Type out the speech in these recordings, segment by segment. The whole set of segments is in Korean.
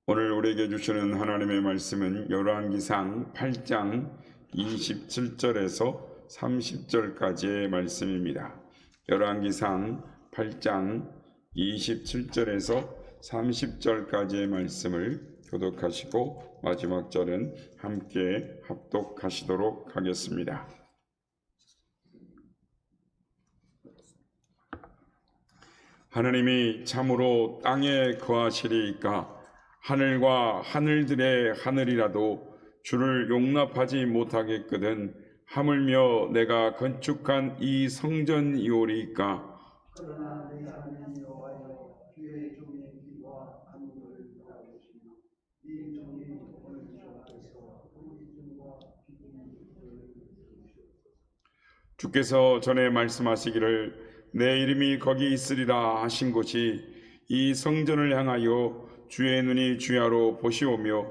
오늘 우리에게 주시는 하나님의 말씀은 열왕기상 8장 27절에서 30절까지의 말씀입니다. 열왕기상 8장 27절에서 30절까지의 말씀을 교독하시고 마지막 절은 함께 합독하시도록 하겠습니다. 하나님이 참으로 땅에 거하시리이까 하늘과 하늘들의 하늘이라도 주를 용납하지 못하겠거든 하물며 내가 건축한 이 성전이오리이까. 그러나 내가 하나님 여호와여 주의 종의 기도와 간구를 들어주시며 이 종이 오늘 주 앞에서 우리 증과 기쁨의 기도를 들으시옵소서. 주께서 전에 말씀하시기를 내 이름이 거기 있으리라 하신 곳이 이 성전을 향하여 주의 눈이 주야로 보시오며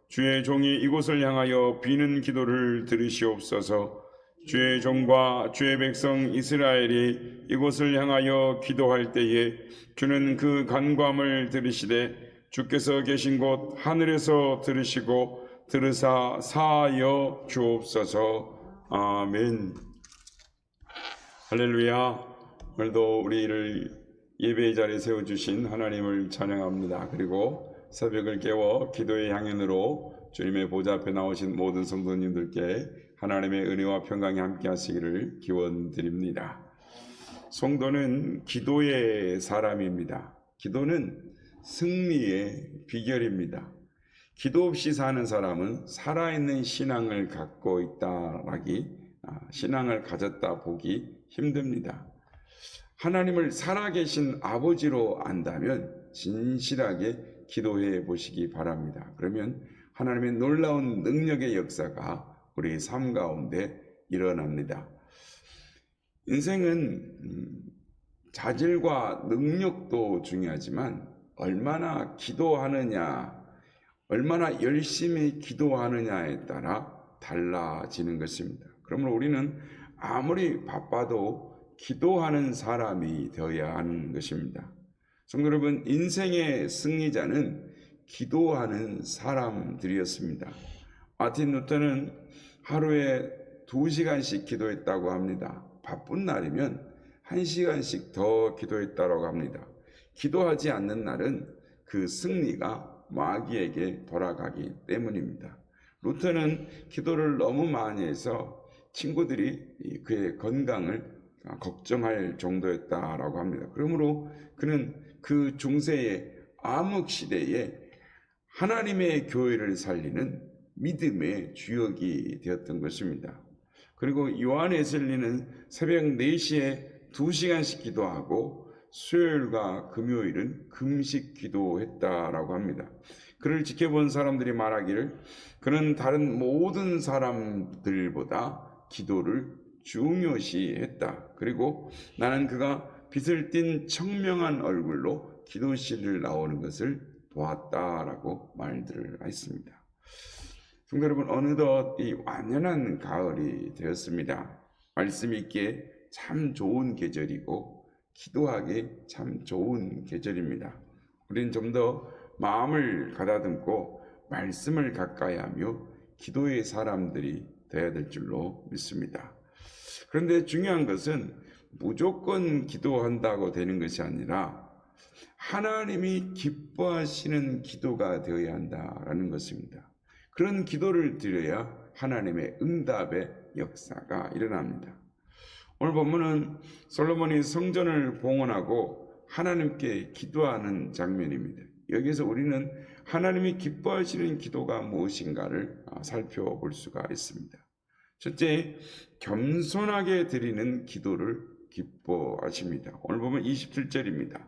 주의 종이 이곳을 향하여 비는 기도를 들으시옵소서. 주의 종과 주의 백성 이스라엘이 이곳을 향하여 기도할 때에 주는 그 간구함을 들으시되 주께서 계신 곳 하늘에서 들으시고 들으사 사하여 주옵소서. 아멘. 할렐루야. 오늘도 우리를 예배의 자리에 세워주신 하나님을 찬양합니다. 그리고 새벽을 깨워 기도의 향연으로 주님의 보좌 앞에 나오신 모든 성도님들께 하나님의 은혜와 평강이 함께 하시기를 기원드립니다. 성도는 기도의 사람입니다. 기도는 승리의 비결입니다. 기도 없이 사는 사람은 살아있는 신앙을 갖고 신앙을 가졌다 보기 힘듭니다. 하나님을 살아계신 아버지로 안다면 진실하게 기도해 보시기 바랍니다. 그러면 하나님의 놀라운 능력의 역사가 우리 삶 가운데 일어납니다. 인생은 자질과 능력도 중요하지만 얼마나 기도하느냐, 얼마나 열심히 기도하느냐에 따라 달라지는 것입니다. 그러므로 우리는 아무리 바빠도 기도하는 사람이 되어야 하는 것입니다. 성도 여러분, 인생의 승리자는 기도하는 사람들이었습니다. 마틴 루터는 하루에 2시간씩 기도했다고 합니다. 바쁜 날이면 1시간씩 더 기도했다고 합니다. 기도하지 않는 날은 그 승리가 마귀에게 돌아가기 때문입니다. 루터는 기도를 너무 많이 해서 친구들이 그의 건강을 걱정할 정도였다라고 합니다. 그러므로 그는 그 중세의 암흑 시대에 하나님의 교회를 살리는 믿음의 주역이 되었던 것입니다. 그리고 요한 웨슬리는 새벽 4시에 2시간씩 기도하고 수요일과 금요일은 금식 기도했다라고 합니다. 그를 지켜본 사람들이 말하기를 그는 다른 모든 사람들보다 기도를 중요시했다. 그리고 나는 그가 빛을 띤 청명한 얼굴로 기도실을 나오는 것을 보았다라고 말들을 했습니다. 성도 여러분, 어느덧 이 완연한 가을이 되었습니다. 말씀 있기에 참 좋은 계절이고 기도하기 참 좋은 계절입니다. 우리는 좀 더 마음을 가다듬고 말씀을 가까이 하며 기도의 사람들이 되어야 될 줄로 믿습니다. 그런데 중요한 것은 무조건 기도한다고 되는 것이 아니라 하나님이 기뻐하시는 기도가 되어야 한다라는 것입니다. 그런 기도를 드려야 하나님의 응답의 역사가 일어납니다. 오늘 본문은 솔로몬이 성전을 봉헌하고 하나님께 기도하는 장면입니다. 여기서 우리는 하나님이 기뻐하시는 기도가 무엇인가를 살펴볼 수가 있습니다. 첫째, 겸손하게 드리는 기도를 기뻐하십니다. 오늘 보면 27절입니다.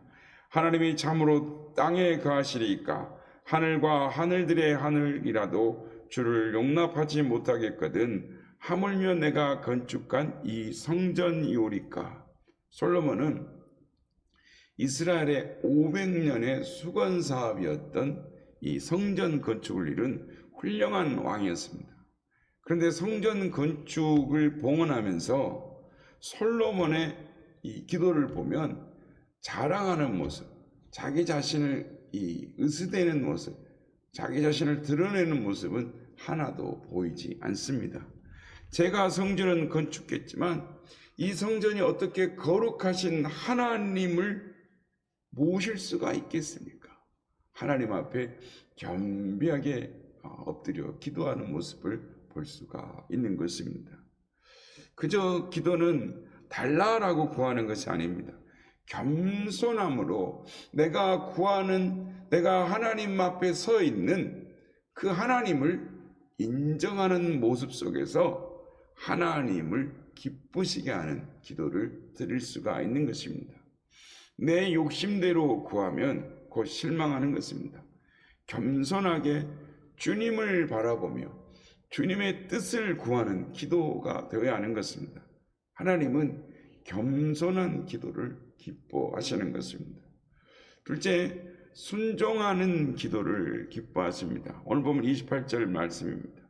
하나님이 참으로 땅에 거하시리이까 하늘과 하늘들의 하늘이라도 주를 용납하지 못하겠거든 하물며 내가 건축한 이 성전이오리까. 솔로몬은 이스라엘의 500년의 수건 사업이었던 이 성전 건축을 이룬 훌륭한 왕이었습니다. 그런데 성전 건축을 봉헌하면서 솔로몬의 이 기도를 보면 자랑하는 모습, 자기 자신을 이 으스대는 모습, 자기 자신을 드러내는 모습은 하나도 보이지 않습니다. 제가 성전은 건축했지만 이 성전이 어떻게 거룩하신 하나님을 모실 수가 있겠습니까? 하나님 앞에 겸비하게 엎드려 기도하는 모습을 볼 수가 있는 것입니다. 그저 기도는 달라라고 구하는 것이 아닙니다. 겸손함으로 내가 하나님 앞에 서 있는 그 하나님을 인정하는 모습 속에서 하나님을 기쁘시게 하는 기도를 드릴 수가 있는 것입니다. 내 욕심대로 구하면 곧 실망하는 것입니다. 겸손하게 주님을 바라보며 주님의 뜻을 구하는 기도가 되어야 하는 것입니다. 하나님은 겸손한 기도를 기뻐하시는 것입니다. 둘째, 순종하는 기도를 기뻐하십니다. 오늘 보면 28절 말씀입니다.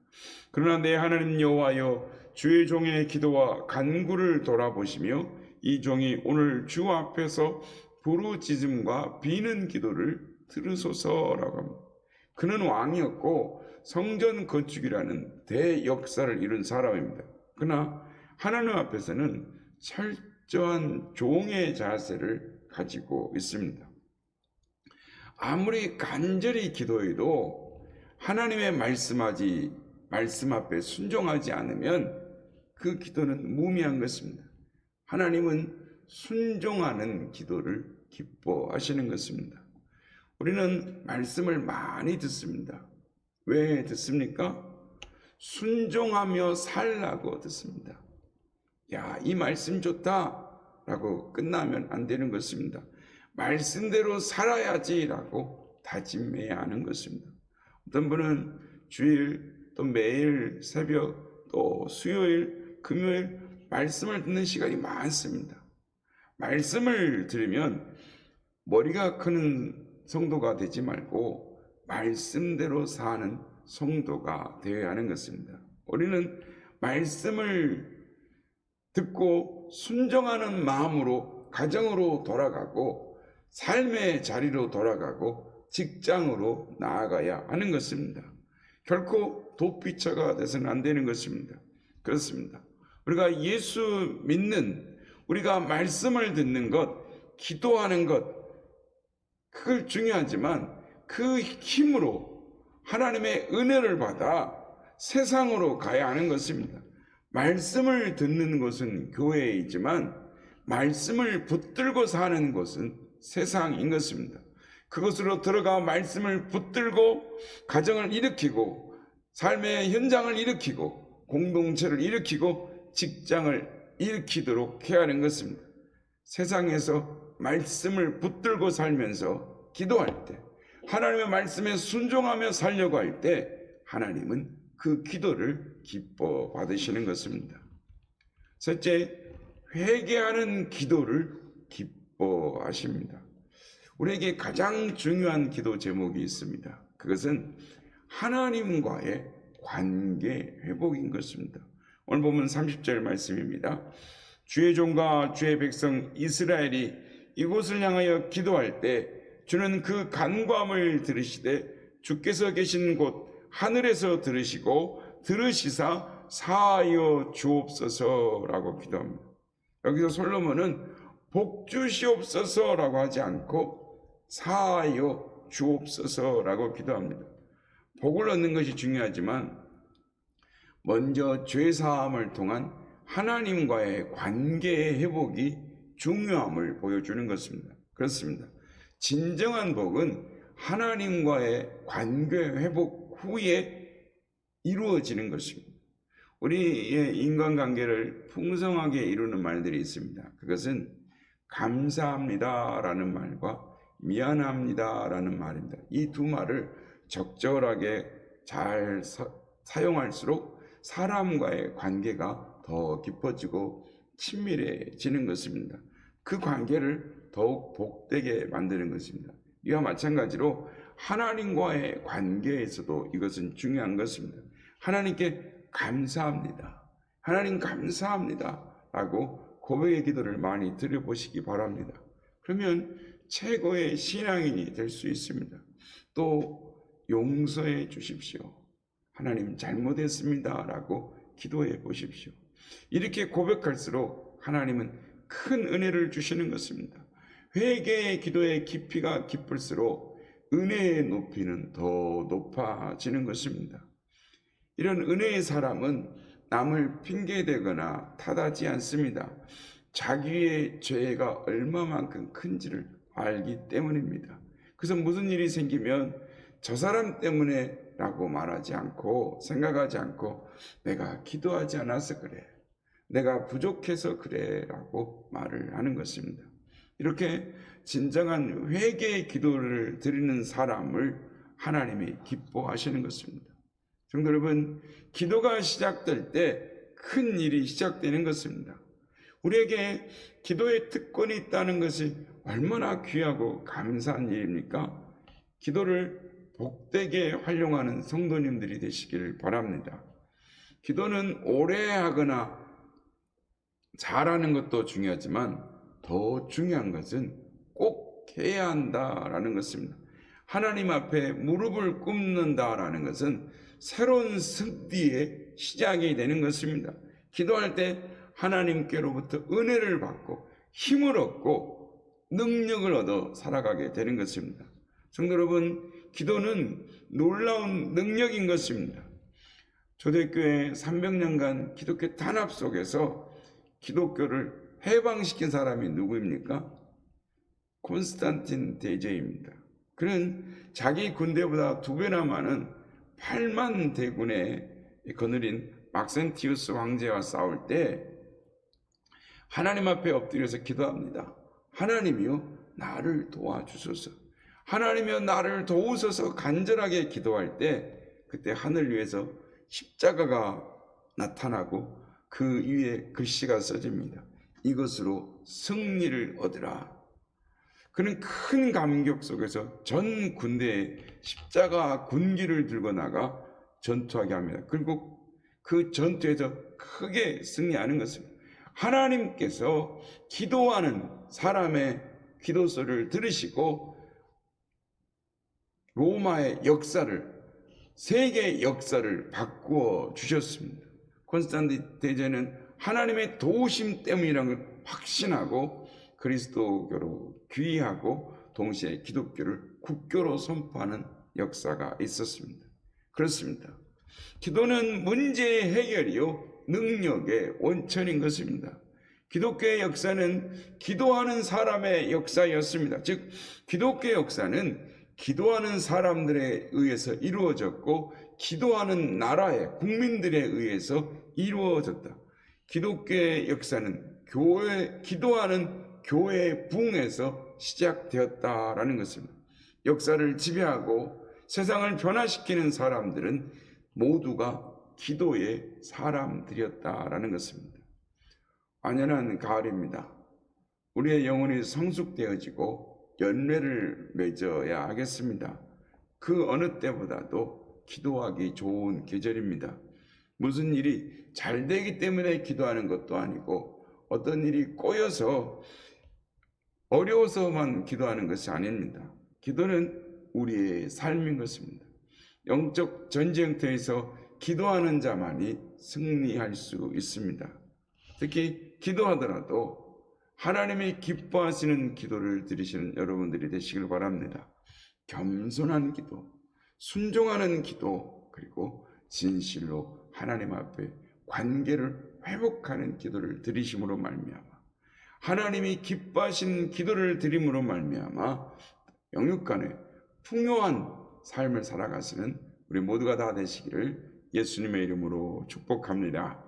그러나 내 하나님 여호와여, 주의 종의 기도와 간구를 돌아보시며 이 종이 오늘 주 앞에서 부르짖음과 비는 기도를 들으소서라고 합니다. 그는 왕이었고 성전 건축이라는 대역사를 이룬 사람입니다. 그러나 하나님 앞에서는 철저한 종의 자세를 가지고 있습니다. 아무리 간절히 기도해도 하나님의 말씀 앞에 순종하지 않으면 그 기도는 무미한 것입니다. 하나님은 순종하는 기도를 기뻐하시는 것입니다. 우리는 말씀을 많이 듣습니다. 왜 듣습니까? 순종하며 살라고 듣습니다. 야, 이 말씀 좋다 라고 끝나면 안 되는 것입니다. 말씀대로 살아야지라고 다짐해야 하는 것입니다. 어떤 분은 주일 또 매일 새벽 또 수요일 금요일 말씀을 듣는 시간이 많습니다. 말씀을 들으면 머리가 크는 성도가 되지 말고 말씀대로 사는 성도가 되어야 하는 것입니다. 우리는 말씀을 듣고 순종하는 마음으로 가정으로 돌아가고 삶의 자리로 돌아가고 직장으로 나아가야 하는 것입니다. 결코 도피처가 돼서는 안 되는 것입니다. 그렇습니다. 우리가 예수 믿는, 우리가 말씀을 듣는 것, 기도하는 것, 그걸 중요하지만 그 힘으로 하나님의 은혜를 받아 세상으로 가야 하는 것입니다. 말씀을 듣는 것은 교회이지만 말씀을 붙들고 사는 것은 세상인 것입니다. 그것으로 들어가 말씀을 붙들고 가정을 일으키고 삶의 현장을 일으키고 공동체를 일으키고 직장을 일으키도록 해야 하는 것입니다. 세상에서 말씀을 붙들고 살면서 기도할 때, 하나님의 말씀에 순종하며 살려고 할 때 하나님은 그 기도를 기뻐 받으시는 것입니다. 셋째, 회개하는 기도를 기뻐하십니다. 우리에게 가장 중요한 기도 제목이 있습니다. 그것은 하나님과의 관계 회복인 것입니다. 오늘 보면 30절 말씀입니다. 주의 종과 주의 백성 이스라엘이 이곳을 향하여 기도할 때 주는 그 간구함을 들으시되 주께서 계신 곳 하늘에서 들으시고 들으시사 사하여 주옵소서라고 기도합니다. 여기서 솔로몬은 복 주시옵소서라고 하지 않고 사하여 주옵소서라고 기도합니다. 복을 얻는 것이 중요하지만 먼저 죄 사함을 통한 하나님과의 관계의 회복이 중요함을 보여주는 것입니다. 그렇습니다. 진정한 복은 하나님과의 관계 회복 후에 이루어지는 것입니다. 우리의 인간관계를 풍성하게 이루는 말들이 있습니다. 그것은 감사합니다라는 말과 미안합니다라는 말입니다. 이 두 말을 적절하게 잘 사용할수록 사람과의 관계가 더 깊어지고 친밀해지는 것입니다. 그 관계를 더욱 복되게 만드는 것입니다. 이와 마찬가지로 하나님과의 관계에서도 이것은 중요한 것입니다. 하나님께 감사합니다. 하나님 감사합니다. 라고 고백의 기도를 많이 드려보시기 바랍니다. 그러면 최고의 신앙인이 될 수 있습니다. 또 용서해 주십시오. 하나님 잘못했습니다 라고 기도해 보십시오. 이렇게 고백할수록 하나님은 큰 은혜를 주시는 것입니다. 회개의 기도의 깊이가 깊을수록 은혜의 높이는 더 높아지는 것입니다. 이런 은혜의 사람은 남을 핑계대거나 탓하지 않습니다. 자기의 죄가 얼마만큼 큰지를 알기 때문입니다. 그래서 무슨 일이 생기면 저 사람 때문에 라고 말하지 않고 생각하지 않고 내가 기도하지 않아서 그래, 내가 부족해서 그래 라고 말을 하는 것입니다. 이렇게 진정한 회개의 기도를 드리는 사람을 하나님이 기뻐하시는 것입니다. 성도 여러분, 기도가 시작될 때 큰 일이 시작되는 것입니다. 우리에게 기도의 특권이 있다는 것이 얼마나 귀하고 감사한 일입니까? 기도를 복되게 활용하는 성도님들이 되시기를 바랍니다. 기도는 오래 하거나 잘하는 것도 중요하지만 더 중요한 것은 꼭 해야 한다라는 것입니다. 하나님 앞에 무릎을 꿇는다라는 것은 새로운 승리의 시작이 되는 것입니다. 기도할 때 하나님께로부터 은혜를 받고 힘을 얻고 능력을 얻어 살아가게 되는 것입니다. 성도 여러분, 기도는 놀라운 능력인 것입니다. 초대교회 300년간 기독교 탄압 속에서 기독교를 해방시킨 사람이 누구입니까? 콘스탄틴 대제입니다. 그는 자기 군대보다 2배나 많은 8만 대군에 거느린 막센티우스 황제와 싸울 때 하나님 앞에 엎드려서 기도합니다. 하나님이여 나를 도와주소서. 하나님이여 나를 도우소서 간절하게 기도할 때 그때 하늘 위에서 십자가가 나타나고 그 위에 글씨가 써집니다. 이것으로 승리를 얻으라. 그는 큰 감격 속에서 전 군대에 십자가 군기를 들고 나가 전투하게 합니다. 그리고 그 전투에서 크게 승리하는 것입니다. 하나님께서 기도하는 사람의 기도소를 들으시고 로마의 역사를, 세계의 역사를 바꾸어 주셨습니다. 콘스탄틴 대제는 하나님의 도우심 때문이라는 걸 확신하고 그리스도교로 귀의하고 동시에 기독교를 국교로 선포하는 역사가 있었습니다. 그렇습니다. 기도는 문제의 해결이요 능력의 원천인 것입니다. 기독교의 역사는 기도하는 사람의 역사였습니다. 즉 기독교의 역사는 기도하는 사람들에 의해서 이루어졌고 기도하는 나라의 국민들에 의해서 이루어졌다. 기독교의 역사는 기도하는 교회의 부흥에서 시작되었다라는 것입니다. 역사를 지배하고 세상을 변화시키는 사람들은 모두가 기도의 사람들이었다라는 것입니다. 완연한 가을입니다. 우리의 영혼이 성숙되어지고 열매를 맺어야 하겠습니다. 그 어느 때보다도 기도하기 좋은 계절입니다. 무슨 일이 잘 되기 때문에 기도하는 것도 아니고 어떤 일이 꼬여서 어려워서만 기도하는 것이 아닙니다. 기도는 우리의 삶인 것입니다. 영적 전쟁터에서 기도하는 자만이 승리할 수 있습니다. 특히 기도하더라도 하나님이 기뻐하시는 기도를 드리시는 여러분들이 되시길 바랍니다. 겸손한 기도, 순종하는 기도, 그리고 진실로 하나님 앞에 관계를 회복하는 기도를 드리심으로 말미암아 하나님이 기뻐하신 기도를 드림으로 말미암아 영육간에 풍요한 삶을 살아가시는 우리 모두가 다 되시기를 예수님의 이름으로 축복합니다.